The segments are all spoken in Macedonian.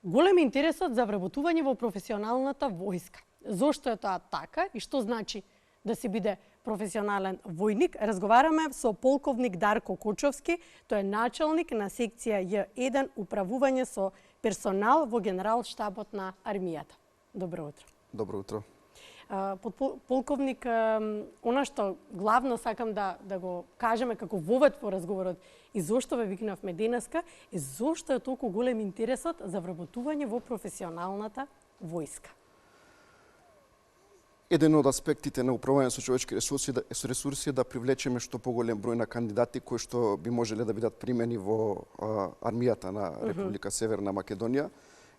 голем е интересот за вработување во професионалната војска. Зошто е тоа така и што значи да се биде професионален војник? Разговараме со полковник Дарко Кочовски, тој е началник на секција Ј1 управување со персонал во Генерал-штабот на армијата. Добро утро. Добро утро. Полковник, она што главно сакам да го кажеме како вовед во разговорот и зошто ве викнавме денеска, е зошто е толку голем интересот за вработување во професионалната војска. Еден од аспектите на управување со човечки ресурси е да привлечеме што поголем број на кандидати кои што би можеле да бидат примени во армијата на Република Северна Македонија.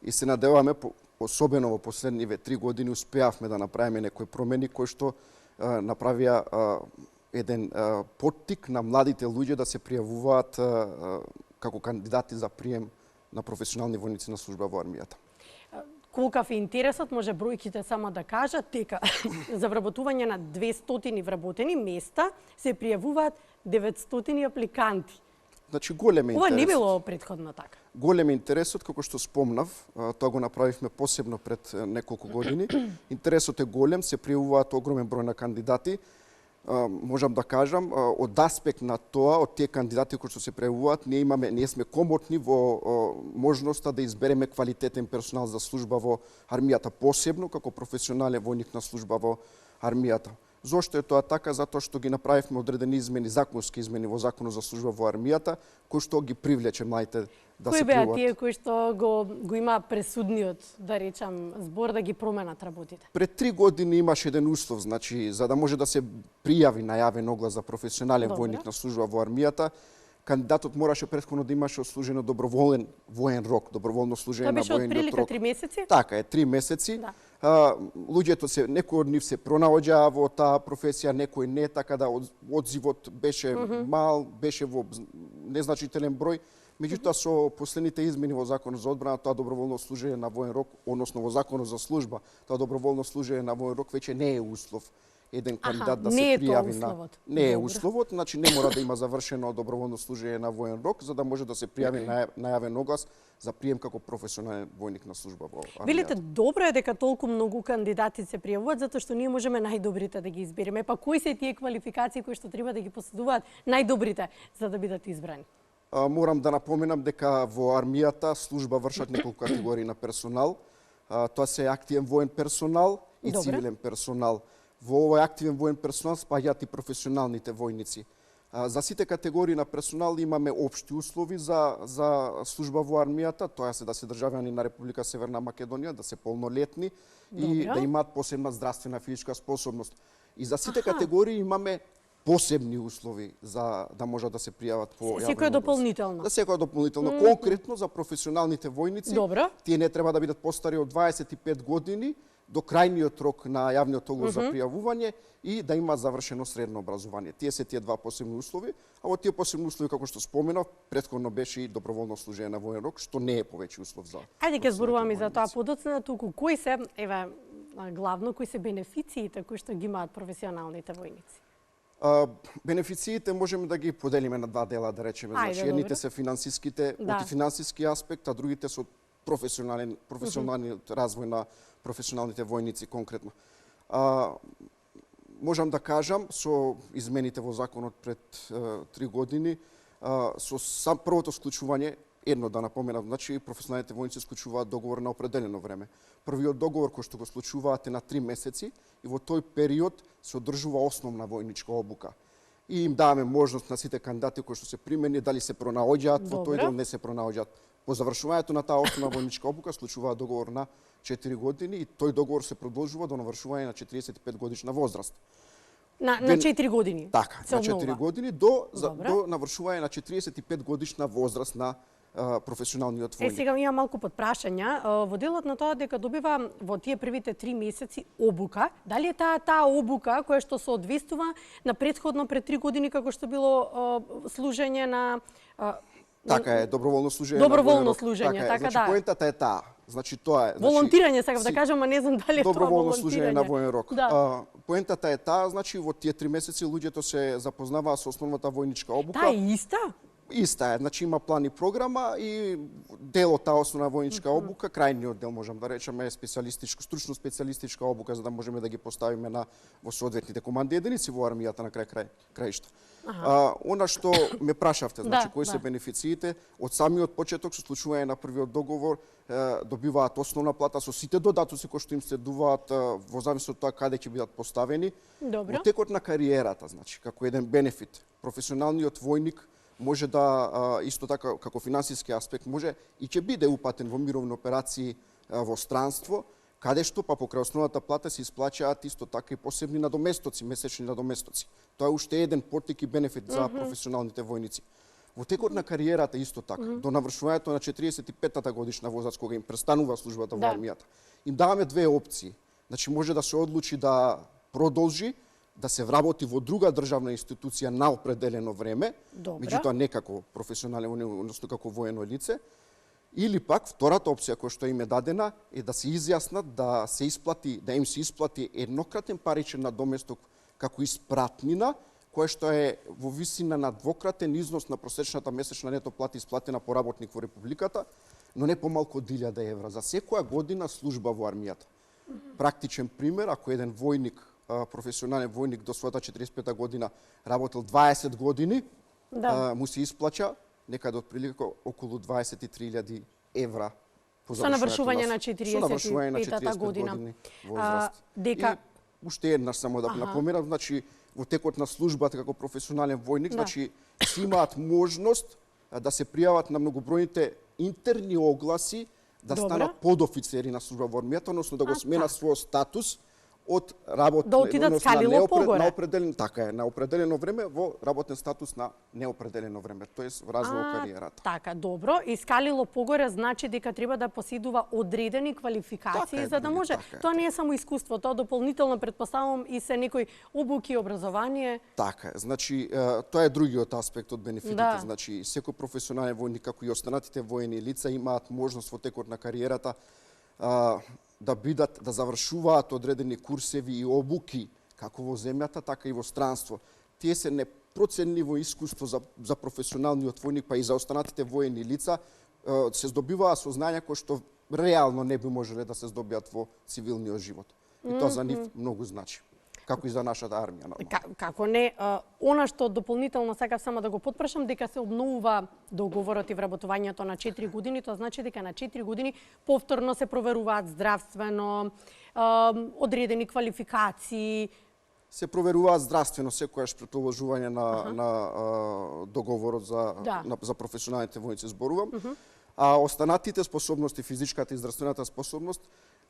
И се надеваме, особено во последниве 3 години, успеавме да направиме некои промени кои што направија еден поттик на младите луѓе да се пријавуваат како кандидати за прием на професионални војници на служба во армијата. Колкав е интересот, може бројките само да кажат, дека за вработување на 200 вработени места се пријавуваат 900 апликанти. Значи, голем е интересот. Ова не интересот. било претходно така. Голем е интересот, како што спомнав, тоа го направивме посебно пред неколку години. Интересот е голем, се пријавуваат огромен број на кандидати. Можам да кажам, од аспект на тоа, од тие кандидати кои што се пријавуваат, ние сме комотни во можноста да избереме квалитетен персонал за служба во армијата, посебно како професионален војник на служба во армијата. Зошто е тоа така? Затоа што ги направивме одредени измени, законски измени во Законот за служба во армијата, кои што ги привлече младите да се пријават. Кои беа тие кои што го има пресудниот, да речам, збор да ги променат работите? Пред 3 години имаше еден услов, значи, за да може да се пријави најавен оглас за професионален војник на служба во армијата, кандидатот мораше претходно да имаше ослужено доброволен воен рок, доброволно служење на војниот рок. Тоа беше отприлика 3 месеци? Така е, 3 месеци. Да. Луѓето некои од нив се пронаоѓаа во таа професија, некои не, така да одзивот беше мал, беше во незначителен број. Меѓутоа со последните измени во Законот за одбрана, тоа доброволно служење на воен рок, односно во Законот за служба, тоа доброволно служење на воен рок веќе не е услов еден кандидат да се пријави на... Не е условот, значи не мора да има завршено доброволно служење на воен рок, за да може да се пријави најавен оглас за прием како професионален војник на служба во армијата. Велите, добро е дека толку многу кандидати се пријавуваат, затоа што ние можеме најдобрите да ги избереме. Па кои се тие квалификации кои што треба да ги поседуваат најдобрите за да бидат избрани? Морам да напоменам дека во армијата служба вршат неколку категории на персонал. Тоа се активен воен персонал и цивилен персонал. Во овој активен воен персонал спаѓаат и професионалните војници. За сите категории на персонал имаме општи услови за служба во армијата, тоа се да се државјани на Република Северна Македонија, да се полнолетни и да имаат посебна здравствена физичка способност. И за сите категории имаме посебни услови за да можат да се пријават по јавен оглас. Секој дополнително. Да, секој дополнително. Конкретно за професионалните војници, тие не треба да бидат постари од 25 години до крајниот рок на јавниот оглас за пријавување и да има завршено средно образование. Тие се тие два посебни услови, а во тие посебни услови, како што споменав, претходно беше и доброволно служење на воен рок, што не е повеќе услов за... Ајде ќе зборуваме за тоа подоцна, туку кои се, главно кои се бенефициите кои што ги имаат професионалните војници? Бенефициите можеме да ги поделиме на два дела, да речеме. Значи, едните се финансиските, од финансиски аспект, а другите се од професионалниот развој на професионалните војници конкретно. Можам да кажам, со измените во законот пред 3 години, со првото склучување, едно да напоменам, значи професионалните војници склучуваат договор на определено време. Првиот договор кој што го склучуваат е на 3 месеци и во тој период се одржува основна војничка обука. И им даваме можност на сите кандидати кои што се примени, дали се пронаоѓаат во тој дел, не се пронаоѓаат. По завршувањето на таа основна војничка обука склучуваат договор на 4 години и тој договор се продолжува до навршување на 45 годишна возраст. На 4 години? Така, на 4 години до навршување на 45 годишна возраст на професионалниот војник. Сега има малку подпрашања. Во делот на тоа дека добива во тие првите 3 месеци обука, дали е таа обука која што се одвестува на претходно пред 3 години како што било служење на Така е, доброволно служење. Доброволно служење, така да. Значи поентата е таа. Значи тоа е, волонтирање сакав да кажам, а не знам дали е тоа доброволно служење на воен рок. Да. Поентата е таа, значи во тие 3 месеци луѓето се запознаваа со основната војничка обука. Таа е иста? Иста е, значи има план и програма и дел од таа основна војничка обука, крајниот дел можам да речеме е специјалистичка, стручно специјалистичка обука за да можеме да ги поставиме во соодветните команди единици во армијата на краишта. Она што ме прашавте, значи кои се бенефициите, од самиот почеток со случување на првиот договор добиваат основна плата со сите додатоци кои што им следуваат во зависност од тоа каде ќе бидат поставени. Добро. Во текот на кариерата, значи како еден бенефит, професионалниот војник може да, исто така како финансиски аспект, може и ќе биде упатен во мировни операции во странство, каде што па покрај основната плата се исплаќаат исто така и посебни надоместоци, месечни надоместоци. Тоа е уште еден поттик и бенефит за професионалните војници. Во текот на кариерата исто така, до навршувањето на 45-та годишна возраст кога им престанува службата во армијата, им даваме две опции. Значи може да се одлучи да продолжи да се вработи во друга државна институција на определено време, меѓутоа не како професионален војник, односно како воено лице, или пак втората опција која што им е дадена е да се изјаснат да им се исплати еднократен паричен надоместок како испратнина, која што е во висина на двократен износ на просечната месечна нето плата исплатена по работник во републиката, но не помалку од 1000 евра за секоја година служба во армијата. Практичен пример, ако еден војник, професионален војник до својата 45 година работел 20 години, му се исплаќа некаде отприлика околу 23.000 евра по со навршување на 45 година возраст. И уште еднаш само да напоменам, значи во текот на службата како професионален војник, значи си имаат можност да се пријават на многобројните интерни огласи да станат подофицери на служба во армијата, односно да го сменат својот статус од работен, да отидат скалило погоре. На определен, така е, на определено време во работен статус на неопределено време, тоест во развој кариерата. Така, добро. И скалило погоре значи дека треба да поседува одредени квалификации за да може. Тоа не е само искуство, тоа дополнително претпоставувам и се некои обуки, образование. Така е. Значи тоа е другиот аспект од бенефитите. Значи секој професионален војник како и останатите воени лица имаат можност во текот на кариерата да завршуваат одредени курсеви и обуки како во земјата, така и во странство. Тие се непроценливо искуство за професионалниот војник, па и за останатите воени лица, се здобиваа со знања кои што реално не би можеле да се здобиат во цивилниот живот. И тоа за нив многу значи. Како и за нашата армија. Како не, она што дополнително сакав само да го потпрашам, дека се обновува договорот и вработувањето на 4 години, тоа значи дека на 4 години повторно се проверуваат здравствено, одредени квалификации. Се проверуваат здравствено секојаш пред положување на договорот за професионалните војници зборувам. А останатите способности, физичката и здравствената способност,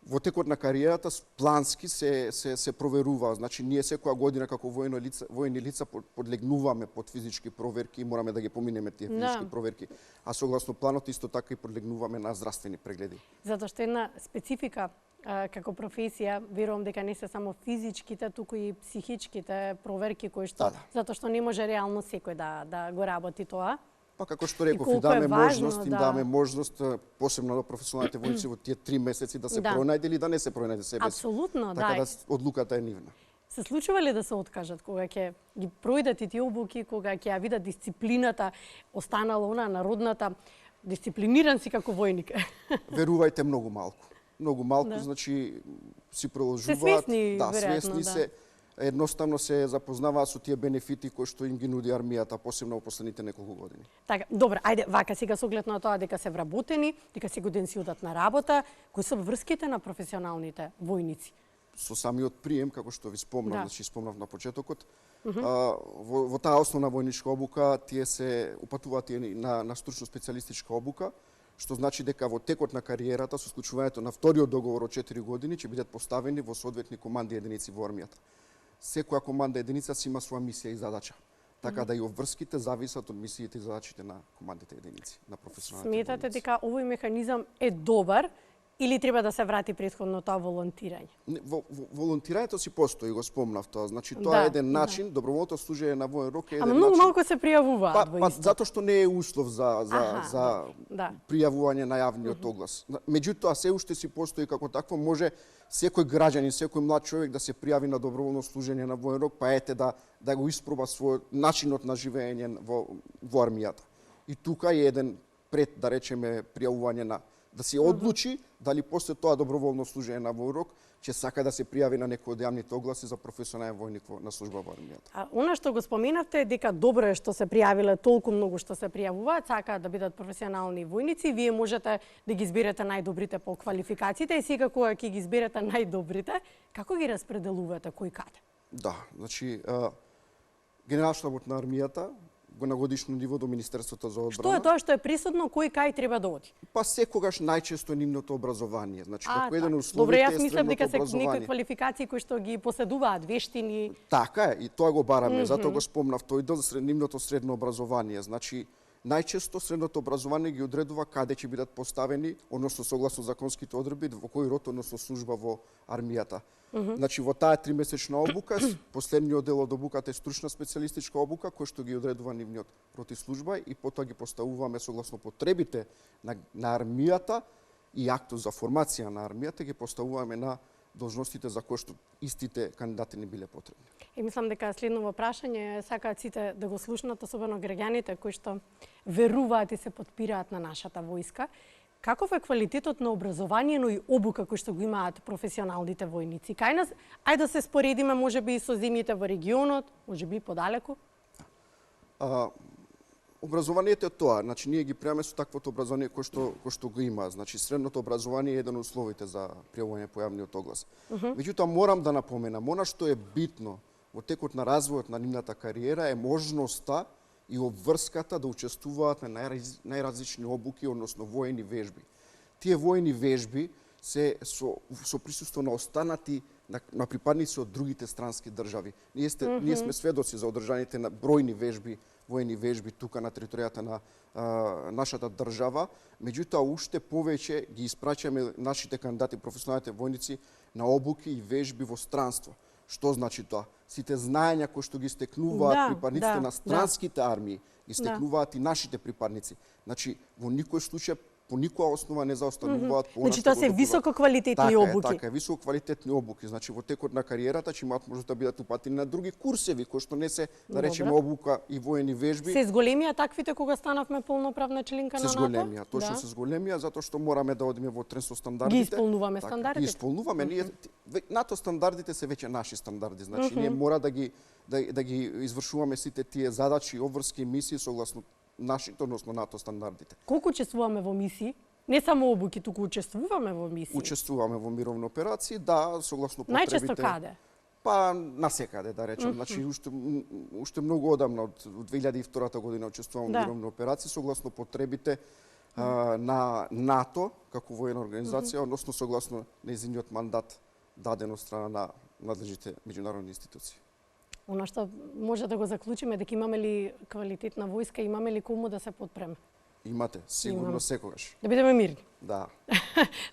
во текот на кариерата плански се проверува. Значи ние секоја година како воени лица подлегнуваме под физички проверки и мораме да ги поминеме тие физички проверки. А согласно планот исто така и подлегнуваме на здравствени прегледи. Затоа што една специфика како професија, верувам дека не се само физичките, туку и психичките проверки кои што затоа што не може реално секој да го работи тоа. Па како што реков, им даваме можност, посебно на професионалните војници во тие 3 месеци да се пронајде или да не се пронајде себе си. Апсолутно, така да одлуката е нивна. Се случува ли да се откажат кога ќе ги пројдат и тие обуки, кога ќе ја видат дисциплината, останала она народната, дисциплиниран си како војник? Верувајте, многу малку. Многу малку, значи си продолжуваат, свесни се. Едноставно се запознаваат со тие бенефити кои што им ги нуди армијата, посебно во последните неколку години. Така, добро, ајде, вака сега со оглед на тоа дека се вработени, дека секој ден си одат на работа, кои се врските на професионалните војници? Со самиот прием, како што ви спомнав, значи спомнав на почетокот, во таа основна војничка обука тие се упатуваат на стручно специјалистичка обука, што значи дека во текот на кариерата со склучувањето на вториот договор од 4 години ќе бидат поставени во соодветни команди единици во армијата. Секоја команда единица си има своја мисија и задача. Така да и обврските зависат од мисиите и задачите на командите единици, на професионалните војници. Сметате дека овој механизам е добар или треба да се врати претходно тоа волонтирање? Волонтирањето си постои, го спомнав тоа. Значи тоа е еден начин, доброволното служење на воен рок е еден начин. Ама многу малку се пријавуваат во исто. Затоа што не е услов за пријавување на јавниот оглас. Меѓутоа се уште си постои како такво, може секој граѓанин, секој млад човек да се пријави на доброволно служење на воен рок, па ете да го испроба својот начинот на живење во армијата. И тука е еден пред, да речеме, пријавување на да се одлучи дали после тоа доброволно служење на вој рок ќе сака да се пријави на некој од јавните огласи за професионален војник на служба во армијата. А она што го споменавте дека добро е што се пријавиле толку многу што се пријавуваат, сакаат да бидат професионални војници, вие можете да ги изберете најдобрите по квалификациите и сега кога ќе ги изберете најдобрите, како ги распределувате кој каде? Да, значи Генералштабот на армијата го на годишно ниво до Министерството за одбрана. Што е тоа што е присутно, кој кај треба да оди? Па секогаш најчесто нивното образование. Значи како еден Добре, условите јас е мислам дека средното се некои образование. квалификации кои што ги поседуваат, вештини. Така е, и тоа го бараме, затоа го спомнав тој дел за нивното средно образование. Значи најчесто средното образование ги одредува каде ќе бидат поставени, односно согласно законските одредби во кој род, односно служба во армијата. Значи во таа 3-месечна обука, последниот дел од обуката е стручна специјалистичка обука која што ги одредува нивниот род и служба и потоа ги поставуваме согласно потребите на армијата и актот за формација на армијата ги поставуваме на должностите за кои што истите кандидати не биле потребни. И мислам дека следново прашање сакаат сите да го слушнат, особено граѓаните кои што веруваат и се подпираат на нашата војска. Каков е квалитетот на образование, но и обука кој што го имаат професионалните војници? Кај нас, ајде да се споредиме можеби и со земјите во регионот, можеби подалеку? Образованието е тоа, значи ние ги приемаме со таквото образование кој што го има. Значи средното образование е еден од условите за пријавување по јавниот оглас. Меѓутоа морам да напоменам, она што е битно во текот на развојот на нивната кариера е можноста и обврската да учествуваат на најразлични обуки, односно воени вежби. Тие воени вежби се со присуство на останати на припадници од другите странски држави. Ние сме сведоци за одржаните на бројни вежби, воени вежби тука на територијата на нашата држава, меѓутоа уште повеќе ги испраќаме нашите кандидати професионалните војници на обуки и вежби во странство. Што значи тоа? Сите знаења кои што ги стекнуваат припадниците на странските армии, ги стекнуваат и нашите припадници. Значи, во никој случај, по никоја основа не заостануваат по она Значи, тоа се високо квалитетни обуки. Така е, високо квалитетни обуки. Значи, во текот на кариерата ќе имаат можност да бидат упатени на други курсеви, кои што не се, да речеме, обука и воени вежби. Се зголемија таквите кога станавме полноправна членка на НАТО? Се зголемија, точно се зголемија, затоа што мораме да одиме во трен со стандардите. Ги исполнуваме стандардите? Ги исполнуваме. НАТО стандардите се веќе наши стандарди. Значи, ние мора да ги извршуваме сите тие задачи, обврски, мисии согласно нашите, односно НАТО стандардите. Колку учествуваме во мисии? Не само обуки, туку учествуваме во мисии? Учествуваме во мировни операции, да, согласно потребите. Најчесто каде? Па насекаде, да речем. Значи, уште многу одамна, од 2002 година учествувам во мировни операции, согласно потребите на НАТО, како воена организација, односно согласно нејзиниот мандат даден од страна на надлежните меѓународни институции. Она што може да го заклучиме дека имаме ли квалитетна војска, имаме ли кому да се подпреме? Имате, сигурно секогаш. Да бидеме мирни. Да.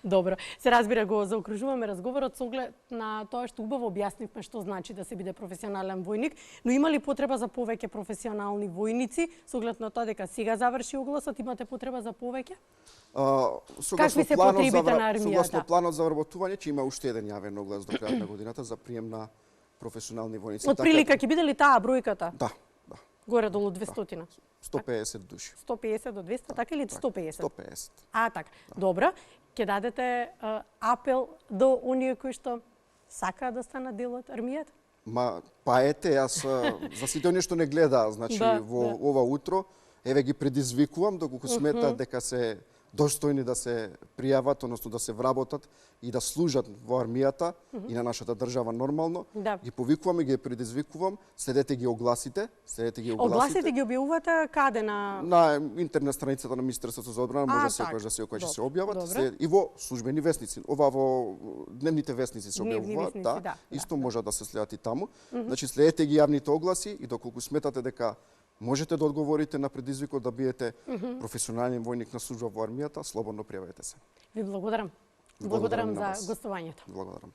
Добро. Се разбира, го заокружуваме разговорот со оглед на тоа што убаво објаснивме што значи да се биде професионален војник, но има ли потреба за повеќе професионални војници со оглед на тоа дека сега заврши огласот, имате потреба за повеќе? Какви се потребите на армијата? Согласно планот за вработување ќе има уште еден јавен оглас до крајот на годината за прием на професионални војници. Од прилика ќе биде ли таа бројката? Да. Горе долу 200. 150 души. 150 до 200, така или 150? 150. Така. Добро. Ќе дадете апел до оние кои што сакаат да станат дел од армијата? Па ете, јас за сите оние што не гледаат, значи во ова утро, еве ги предизвикувам доколку сметаат дека се достојни да се пријават, односно да се вработат и да служат во армијата и на нашата држава нормално. Ги повикувам и ги предизвикувам, следете ги огласите, Огласите ги објавувате каде на интернет страницата на Министерството за одбрана, може секогаш да се ќе се објават, и во службени весници. Ова во дневните весници се објавуваат, да, исто може да се следат и таму. Значи следете ги јавните огласи и доколку сметате дека можете да одговорите на предизвикот да бидете професионален војник на служба во армијата, слободно пријавете се. Ви благодарам. Благодарам за гостувањето. Благодарам.